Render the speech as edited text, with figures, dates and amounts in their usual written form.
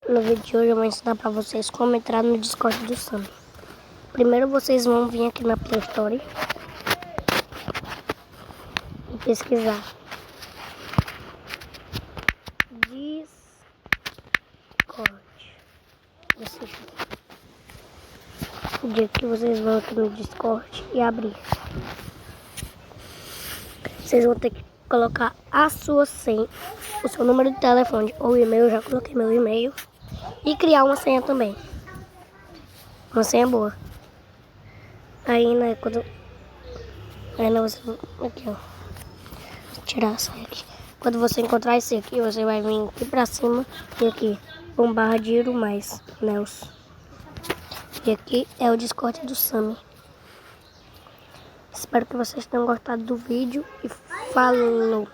No vídeo de hoje eu vou ensinar pra vocês como entrar no Discord do Sami. Primeiro vocês vão vir aqui na Play Store e pesquisar Discord. O dia que vocês vão aqui no Discord e abrir, vocês vão ter que colocar a sua senha, o seu número de telefone ou e-mail. Eu já coloquei meu e-mail. E criar uma senha também. Uma senha boa. Aí, né, quando... Aí, né, você... Aqui, ó. Vou tirar a senha aqui. Quando você encontrar esse aqui, você vai vir aqui pra cima. E aqui, Bombardeiro mais Nelson. E aqui é o Discord do Sami. Espero que vocês tenham gostado do vídeo. E falou!